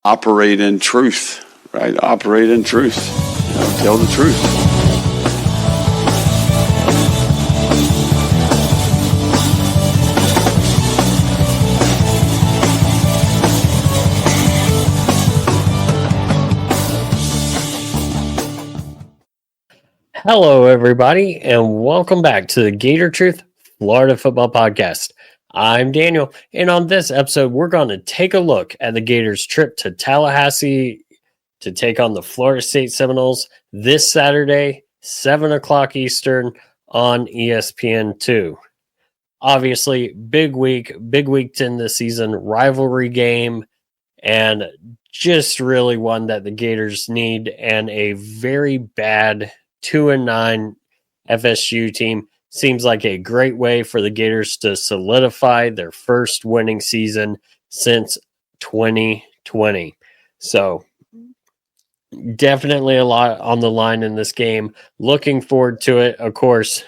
operate in truth, right? Operate in truth. Tell the truth. Hello, everybody, and welcome back to the Gator Truth Florida Football Podcast. I'm Daniel, and on this episode, we're going to take a look at the Gators' trip to Tallahassee to take on the Florida State Seminoles this Saturday, 7 o'clock Eastern on ESPN2. Obviously, big week to end the season, rivalry game, and just really one that the Gators need, and a very bad 2-9 FSU team. Seems like a great way for the Gators to solidify their first winning season since 2020. So definitely a lot on the line in this game. Looking forward to it. Of course,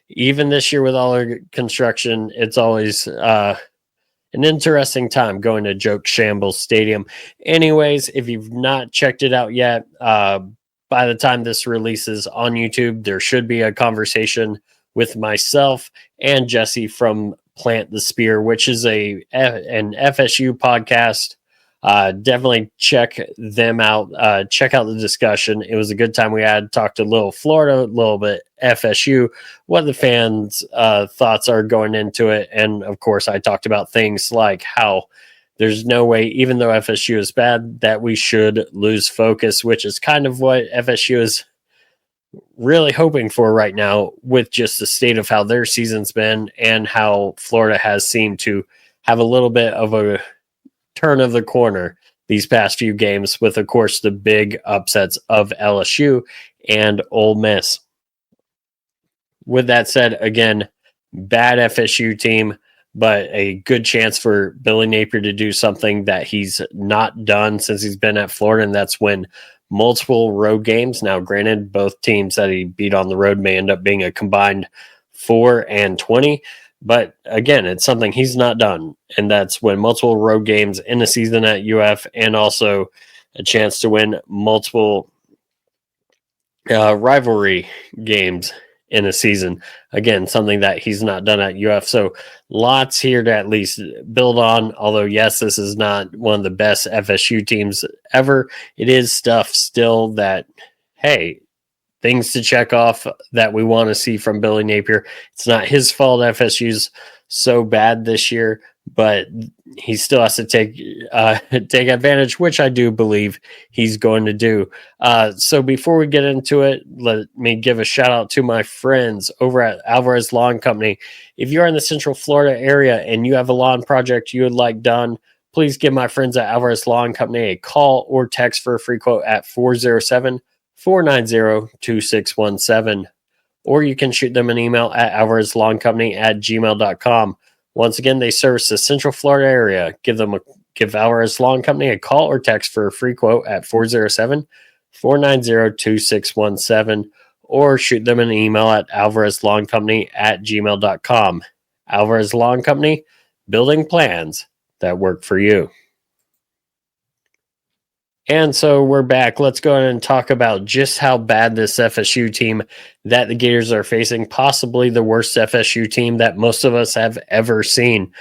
even this year with all our construction, it's always an interesting time going to Joke Shambles Stadium. Anyways, if you've not checked it out yet, by the time this releases on YouTube, there should be a conversation with myself and Jesse from Plant the Spear, which is an FSU podcast. Definitely check them out. Check out the discussion. It was a good time we had. Talked a little Florida, a little bit FSU, what the fans' thoughts are going into it. And, of course, I talked about things like how there's no way, even though FSU is bad, that we should lose focus, which is kind of what FSU is really hoping for right now with just the state of how their season's been and how Florida has seemed to have a little bit of a turn of the corner these past few games with, of course, the big upsets of LSU and Ole Miss. With that said, again, bad FSU team, but a good chance for Billy Napier to do something that he's not done since he's been at Florida, and that's win multiple road games. Now, granted, both teams that he beat on the road may end up being a combined 4-20, but again, it's something he's not done, and that's win multiple road games in a season at UF, and also a chance to win multiple rivalry games in a season. Again, something that he's not done at UF. So lots here to at least build on. Although, yes, this is not one of the best FSU teams ever. It is stuff still that, hey, things to check off that we want to see from Billy Napier. It's not his fault FSU's so bad this year, but he still has to take advantage, which I do believe he's going to do. So before we get into it, let me give a shout out to my friends over at Alvarez Lawn Company. If you're in the Central Florida area and you have a lawn project you would like done, please give my friends at Alvarez Lawn Company a call or text for a free quote at 407-490-2617. Or you can shoot them an email at alvarezlawncompany@gmail.com. Once again, they service the Central Florida area. Give Alvarez Lawn Company a call or text for a free quote at 407-490-2617, or shoot them an email at alvarezlawncompany@gmail.com. Alvarez Lawn Company, building plans that work for you. And so we're back. Let's go ahead and talk about just how bad this FSU team that the Gators are facing, possibly the worst FSU team that most of us have ever seen.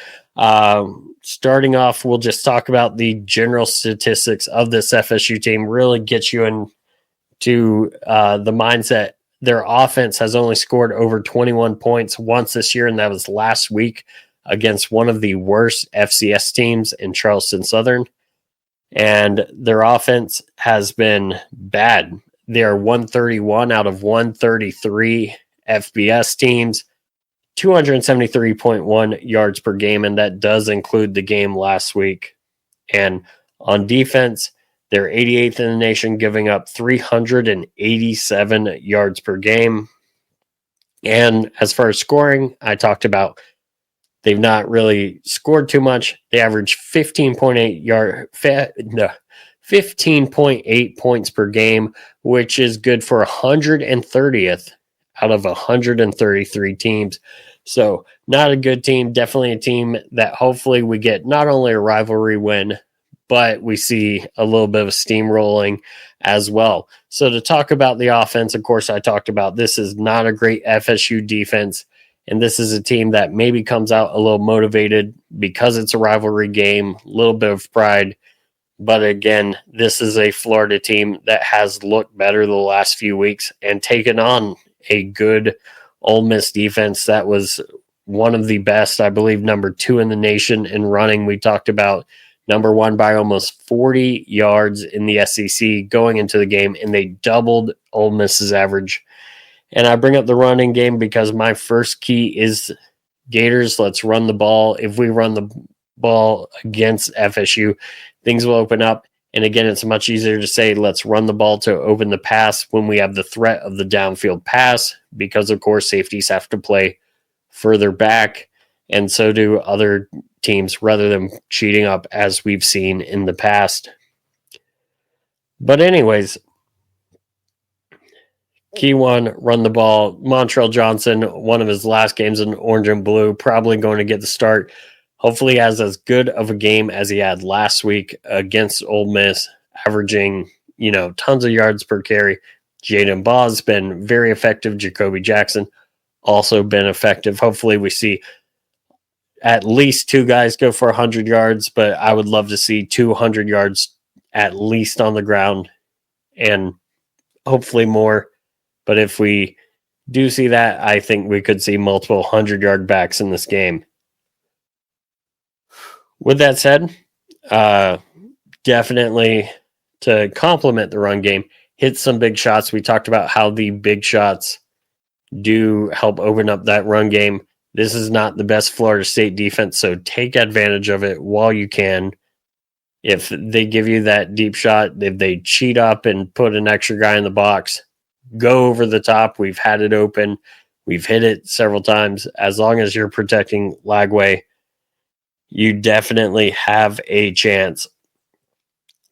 Starting off, we'll just talk about the general statistics of this FSU team, really get you into the mindset. Their offense has only scored over 21 points once this year, and that was last week against one of the worst FCS teams in Charleston Southern. And their offense has been bad. They are 131 out of 133 FBS teams, 273.1 yards per game, and that does include the game last week. And on defense, they're 88th in the nation, giving up 387 yards per game. And as far as scoring, I talked about they've not really scored too much. They average 15.8 points per game, which is good for 130th out of 133 teams. So not a good team, definitely a team that hopefully we get not only a rivalry win, but we see a little bit of steamrolling as well. So to talk about the offense, of course, I talked about this is not a great FSU defense, and this is a team that maybe comes out a little motivated because it's a rivalry game, a little bit of pride. But again, this is a Florida team that has looked better the last few weeks and taken on a good Ole Miss defense that was one of the best, I believe, number 2 in the nation in running. We talked about number 1 by almost 40 yards in the SEC going into the game, and they doubled Ole Miss's average. And I bring up the running game because my first key is Gators. Let's run the ball. If we run the ball against FSU, things will open up. And again, it's much easier to say, let's run the ball to open the pass when we have the threat of the downfield pass, because of course safeties have to play further back, and so do other teams, rather than cheating up as we've seen in the past. But anyways, key one, run the ball. Montrell Johnson, one of his last games in orange and blue, probably going to get the start. Hopefully has as good of a game as he had last week against Ole Miss, averaging, tons of yards per carry. Jaden Baugh's been very effective. Jacoby Jackson also been effective. Hopefully we see at least 2 guys go for 100 yards, but I would love to see 200 yards at least on the ground, and hopefully more. But if we do see that, I think we could see multiple 100-yard backs in this game. With that said, definitely to complement the run game, hit some big shots. We talked about how the big shots do help open up that run game. This is not the best Florida State defense, so take advantage of it while you can. If they give you that deep shot, if they cheat up and put an extra guy in the box, go over the top. We've had it open. We've hit it several times. As long as you're protecting Lagway, you definitely have a chance.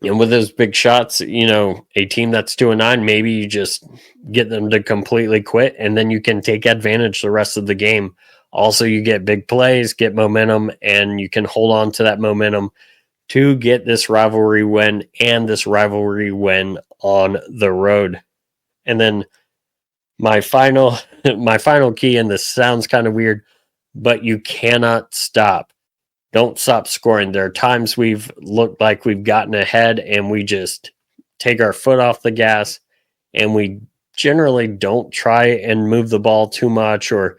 And with those big shots, a team that's 2-9, maybe you just get them to completely quit, and then you can take advantage the rest of the game. Also, you get big plays, get momentum, and you can hold on to that momentum to get this rivalry win, and this rivalry win on the road. And then my final key, and this sounds kind of weird, but you cannot stop. Don't stop scoring. There are times we've looked like we've gotten ahead and we just take our foot off the gas, and we generally don't try and move the ball too much, or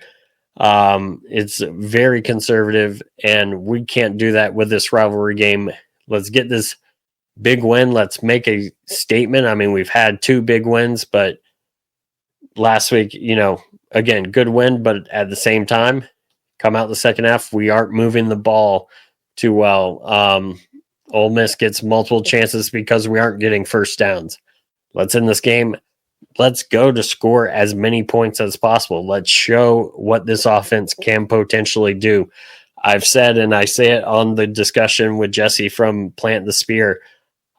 it's very conservative, and we can't do that with this rivalry game. Let's get this big win. Let's make a statement. I mean, we've had 2 big wins, but last week, again, good win, but at the same time, come out the second half, we aren't moving the ball too well. Ole Miss gets multiple chances because we aren't getting first downs. Let's end this game. Let's go to score as many points as possible. Let's show what this offense can potentially do. I've said, and I say it on the discussion with Jesse from Plant the Spear,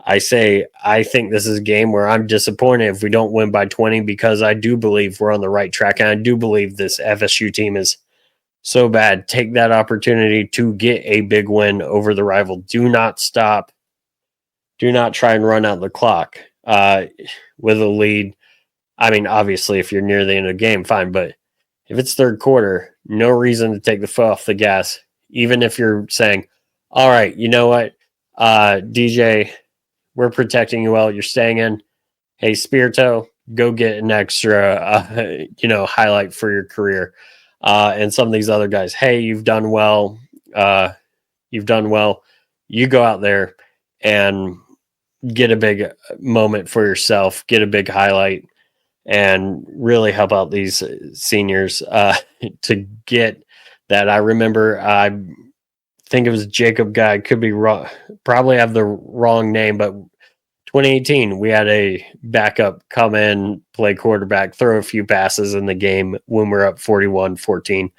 I think this is a game where I'm disappointed if we don't win by 20, because I do believe we're on the right track, and I do believe this FSU team is so bad. Take that opportunity to get a big win over the rival. Do not stop. Do not try and run out the clock with a lead. I mean, obviously, if you're near the end of the game, fine. But if it's third quarter, no reason to take the foot off the gas. Even if you're saying, all right, you know what, DJ, we're protecting you well. You're staying in. Hey, Spirito, go get an extra, highlight for your career. And some of these other guys, hey, you've done well. You go out there and get a big moment for yourself, get a big highlight, and really help out these seniors to get that. I remember, I think it was Jacob Guy, could be wrong, probably have the wrong name, but 2018, we had a backup come in, play quarterback, throw a few passes in the game when we're up 41-14.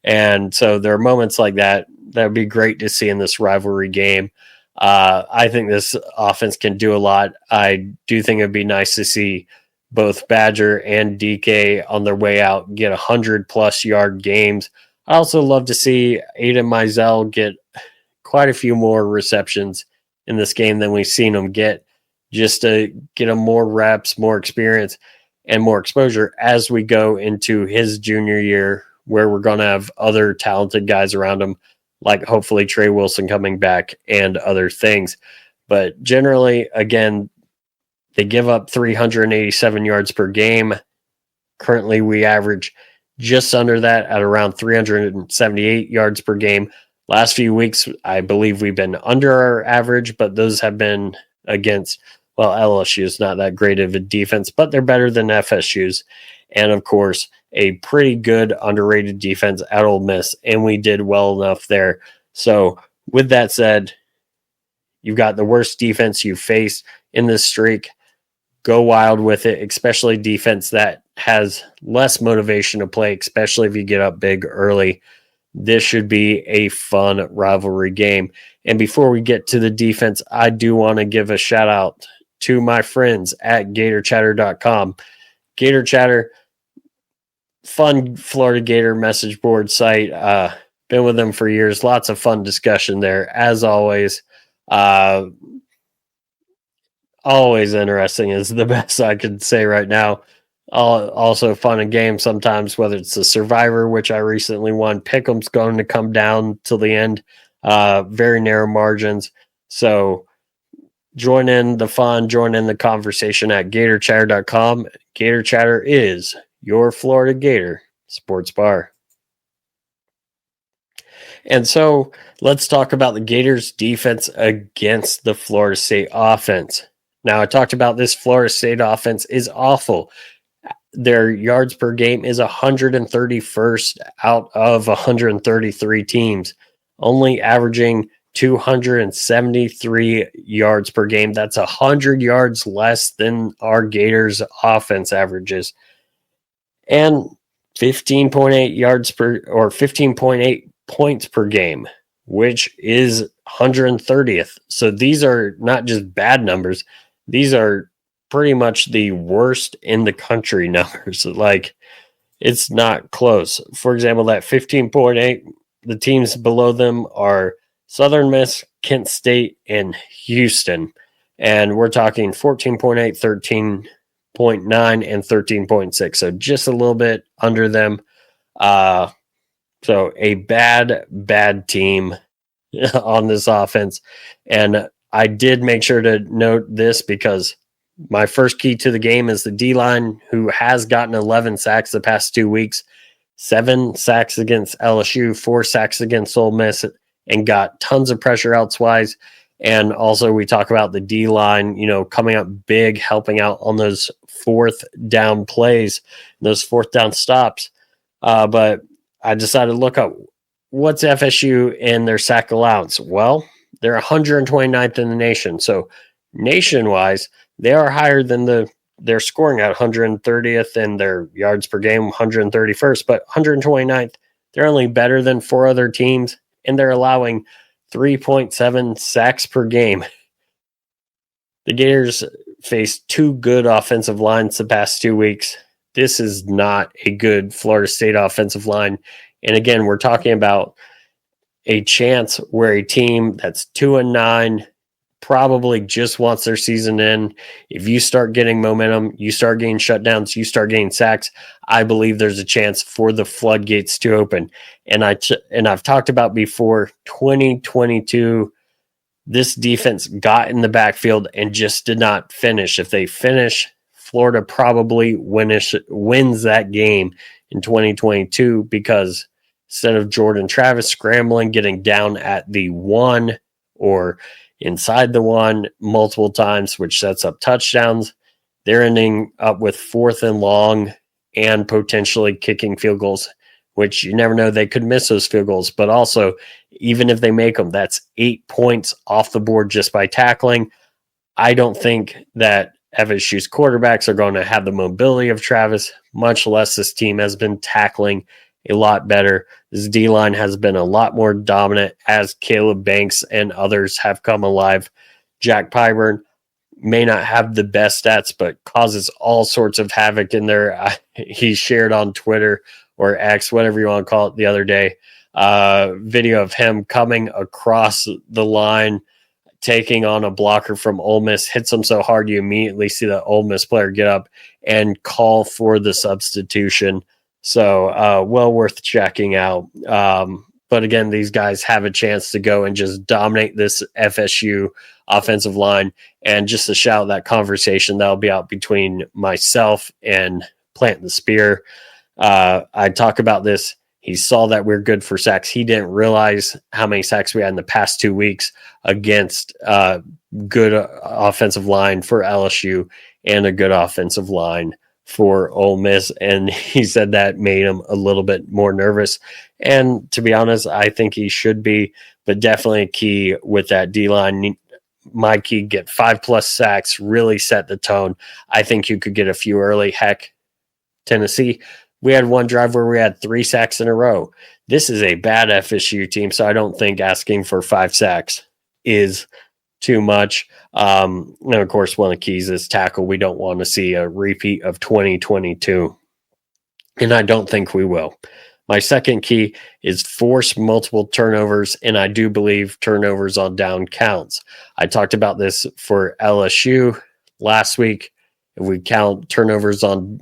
And so there are moments like that that would be great to see in this rivalry game. I think this offense can do a lot. I do think it'd be nice to see both Badger and DK on their way out get 100-plus yard games. I also love to see Aiden Mizell get quite a few more receptions in this game than we've seen him get, just to get him more reps, more experience, and more exposure as we go into his junior year, where we're going to have other talented guys around him, like hopefully Trey Wilson coming back and other things. But generally, again, they give up 387 yards per game. Currently, we average just under that at around 378 yards per game. Last few weeks, I believe we've been under our average, but those have been against, well, LSU is not that great of a defense, but they're better than FSU's. And of course, a pretty good underrated defense at Ole Miss, and we did well enough there. So with that said, you've got the worst defense you've faced in this streak. Go wild with it, especially defense that has less motivation to play, especially if you get up big early. This should be a fun rivalry game. And before we get to the defense, I do want to give a shout out to my friends at GatorChatter.com. Gator Chatter, fun Florida Gator message board site. Been with them for years. Lots of fun discussion there, as always. Always interesting is the best I could say right now. Also fun and game sometimes, whether it's the Survivor, which I recently won. Pick'em's going to come down till the end. Very narrow margins. So join in the fun, join in the conversation at GatorChatter.com. Gator Chatter is your Florida Gator sports bar. And so let's talk about the Gators' defense against the Florida State offense. Now, I talked about this Florida State offense is awful. Their yards per game is 131st out of 133 teams, only averaging 273 yards per game. That's 100 yards less than our Gators offense averages. And 15.8 yards per, or 15.8 points per game, which is 130th. So these are not just bad numbers. These are pretty much the worst in the country numbers. Like, it's not close. For example, that 15.8, the teams below them are Southern Miss, Kent State, and Houston. And we're talking 14.8, 13.9, and 13.6. So just a little bit under them. So a bad team on this offense. And I did make sure to note this because my first key to the game is the D-line, who has gotten 11 sacks the past 2 weeks, 7 sacks against LSU, 4 sacks against Ole Miss, and got tons of pressure elsewise. And also we talk about the D-line, coming up big, helping out on those fourth down plays, those fourth down stops. But I decided to look up what's FSU and their sack allowance. Well, they're 129th in the nation. So nation-wise, they are higher than they're scoring at 130th and their yards per game 131st, but 129th, they're only better than 4 other teams, and they're allowing 3.7 sacks per game. The Gators faced 2 good offensive lines the past 2 weeks. This is not a good Florida State offensive line. And again, we're talking about a chance where a team that's 2-9 probably just wants their season in. If you start getting momentum, you start getting shutdowns, you start getting sacks, I believe there's a chance for the floodgates to open. And I've talked about before, 2022, this defense got in the backfield and just did not finish. If they finish, Florida probably wins that game in 2022 because instead of Jordan Travis scrambling, getting down at the 1 or inside the 1 multiple times, which sets up touchdowns, they're ending up with 4th and long and potentially kicking field goals, which you never know. They could miss those field goals. But also, even if they make them, that's 8 points off the board just by tackling. I don't think that FSU's quarterbacks are going to have the mobility of Travis, much less this team has been tackling a lot better. This D-line has been a lot more dominant as Caleb Banks and others have come alive. Jack Pyburn may not have the best stats, but causes all sorts of havoc in there. He shared on Twitter or X, whatever you want to call it, the other day, video of him coming across the line, taking on a blocker from Ole Miss, hits him so hard you immediately see the Ole Miss player get up and call for the substitution. So well worth checking out. But again, these guys have a chance to go and just dominate this FSU offensive line. And just to shout that conversation, that'll be out between myself and Plant the Spear. I talk about this. He saw that we're good for sacks. He didn't realize how many sacks we had in the past 2 weeks against good offensive line for LSU and a good offensive line for Ole Miss. And he said that made him a little bit more nervous. And to be honest, I think he should be, but definitely a key with that D-line. My key, get 5+ sacks, really set the tone. I think you could get a few early. Heck, Tennessee, we had one drive where we had 3 sacks in a row. This is a bad FSU team, so I don't think asking for 5 sacks is too much. And of course, one of the keys is tackle. We don't want to see a repeat of 2022, and I don't think we will. My second key is force multiple turnovers, and I do believe turnovers on down counts. I talked about this for LSU last week. If we count turnovers on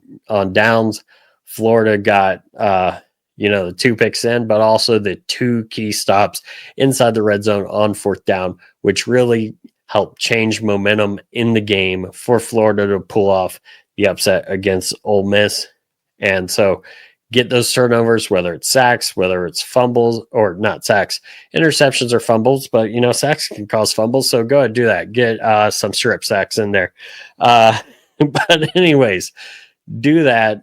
downs, Florida got the 2 picks in, but also the 2 key stops inside the red zone on 4th down, which really helped change momentum in the game for Florida to pull off the upset against Ole Miss. And so get those turnovers, whether it's sacks, whether it's fumbles, or not sacks, interceptions or fumbles, but sacks can cause fumbles. So go ahead, do that. Get some strip sacks in there. But anyways, do that.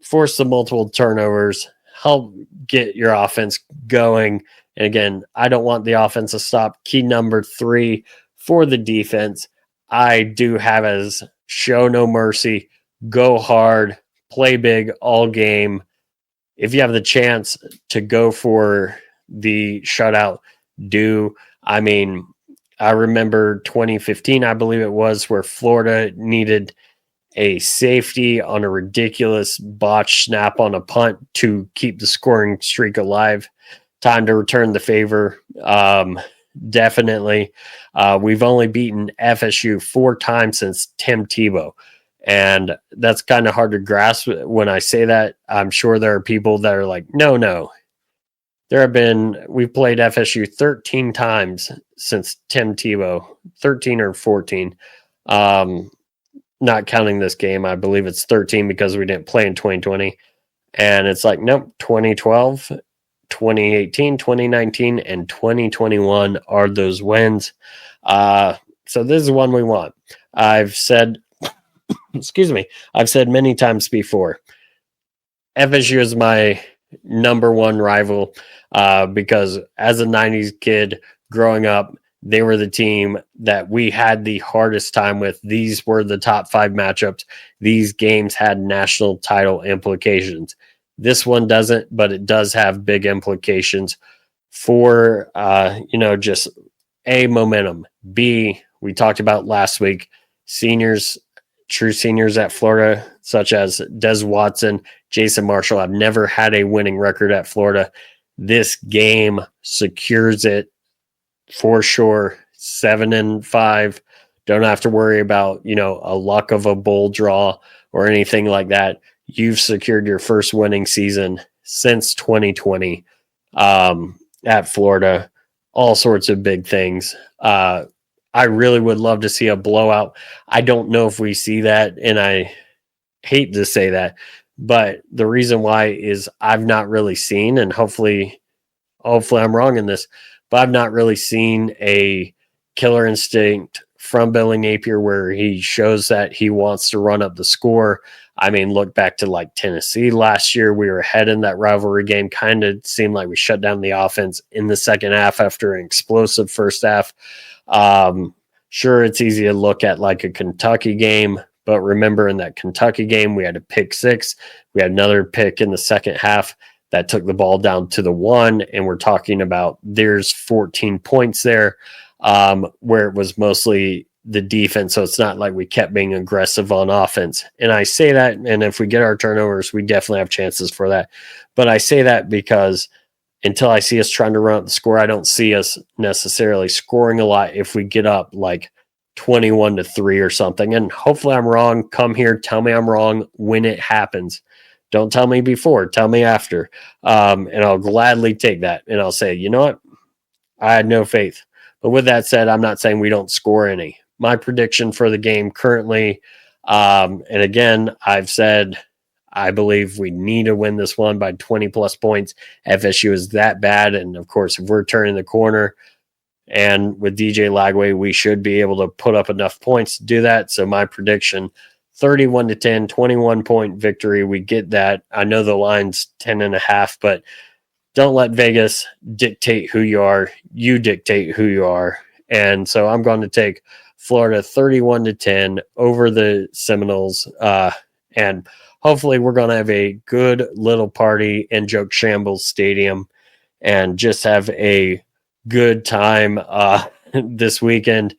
Force the multiple turnovers, help get your offense going. And again, I don't want the offense to stop. Key number 3 for the defense, I do have as show no mercy, go hard, play big all game. If you have the chance to go for the shutout, do. I mean, I remember 2015, I believe it was, where Florida needed a safety on a ridiculous botch snap on a punt to keep the scoring streak alive. Time to return the favor. Definitely. We've only beaten FSU 4 times since Tim Tebow. And that's kind of hard to grasp when I say that. I'm sure there are people that are like, no. We've played FSU 13 times since Tim Tebow, 13 or 14. Not counting this game, I believe it's 13 because we didn't play in 2020. And it's like, nope, 2012, 2018, 2019, and 2021 are those wins. So this is one we want. I've said many times before, FSU is my number one rival because as a 90s kid growing up, they were the team that we had the hardest time with. These were the top 5 matchups. These games had national title implications. This one doesn't, but it does have big implications for, just A, momentum. B, we talked about last week, seniors, true seniors at Florida, such as Des Watson, Jason Marshall, have never had a winning record at Florida. This game secures it for sure. 7-5. Don't have to worry about, a luck of a bowl draw or anything like that. You've secured your first winning season since 2020 at Florida. All sorts of big things. I really would love to see a blowout. I don't know if we see that, and I hate to say that, but the reason why is I've not really seen, and hopefully I'm wrong in this, but I've not really seen a killer instinct from Billy Napier where he shows that he wants to run up the score. I mean, look back to like Tennessee last year. We were ahead in that rivalry game. Kind of seemed like we shut down the offense in the second half after an explosive first half. Sure, it's easy to look at like a Kentucky game, but remember in that Kentucky game, we had a pick 6. We had another pick in the second half that took the ball down to the 1. And we're talking about there's 14 points there where it was mostly the defense. So it's not like we kept being aggressive on offense. And I say that, and if we get our turnovers, we definitely have chances for that. But I say that because until I see us trying to run up the score, I don't see us necessarily scoring a lot if we get up like 21-3 or something. And hopefully I'm wrong. Come here, tell me I'm wrong when it happens. Don't tell me before, tell me after. And I'll gladly take that. And I'll say, you know what? I had no faith. But with that said, I'm not saying we don't score any. My prediction for the game currently, and again, I've said I believe we need to win this one by 20 plus points. FSU is that bad. And of course, if we're turning the corner and with DJ Lagway, we should be able to put up enough points to do that. So my prediction, 31-10, 21-point victory. We get that. I know the line's 10.5, but don't let Vegas dictate who you are. You dictate who you are. And so I'm going to take Florida 31-10 over the Seminoles. And hopefully we're going to have a good little party in Joke Shambles Stadium and just have a good time this weekend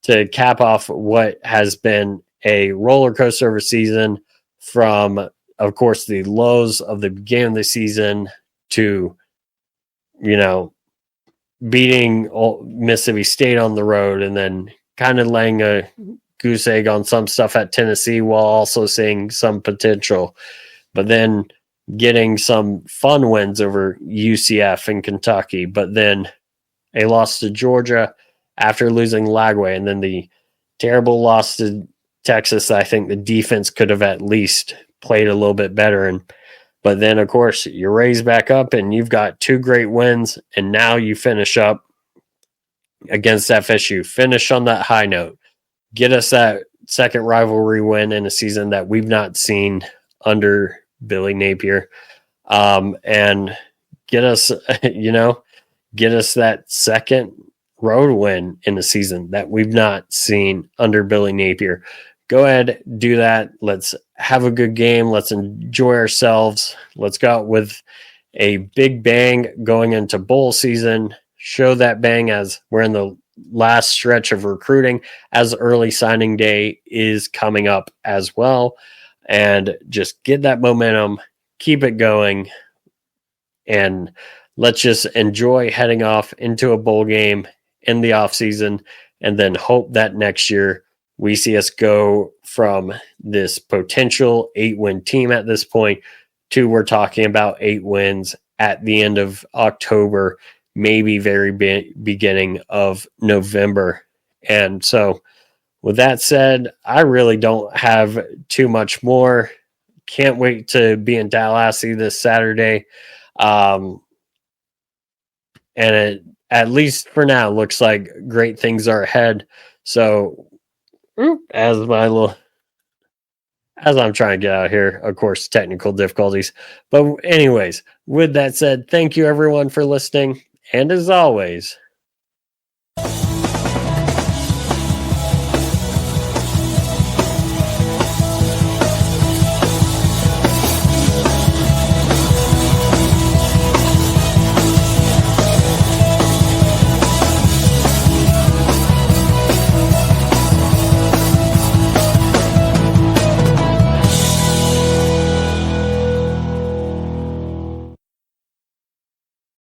to cap off what has been a roller coaster of a season from, of course, the lows of the beginning of the season to, beating Mississippi State on the road and then kind of laying a goose egg on some stuff at Tennessee while also seeing some potential, but then getting some fun wins over UCF and Kentucky, but then a loss to Georgia after losing Lagway, and then the terrible loss to Texas. I think the defense could have at least played a little bit better. But then, of course, you raise back up and you've got 2 great wins, and now you finish up against FSU. Finish on that high note. Get us that second rivalry win in a season that we've not seen under Billy Napier. And get us, get us that second road win in the season that we've not seen under Billy Napier. Go ahead, do that. Let's have a good game. Let's enjoy ourselves. Let's go out with a big bang going into bowl season. Show that bang as we're in the last stretch of recruiting, as early signing day is coming up as well. And just get that momentum, keep it going, and let's just enjoy heading off into a bowl game in the offseason, and then hope that next year we see us go from this potential 8-win team at this point to we're talking about 8 wins at the end of October, maybe very beginning of November. And so with that said, I really don't have too much more. Can't wait to be in Tallahassee this Saturday. And it, at least for now, looks like great things are ahead. So as I'm trying to get out here, of course, technical difficulties. But anyways, with that said, thank you everyone for listening. And as always,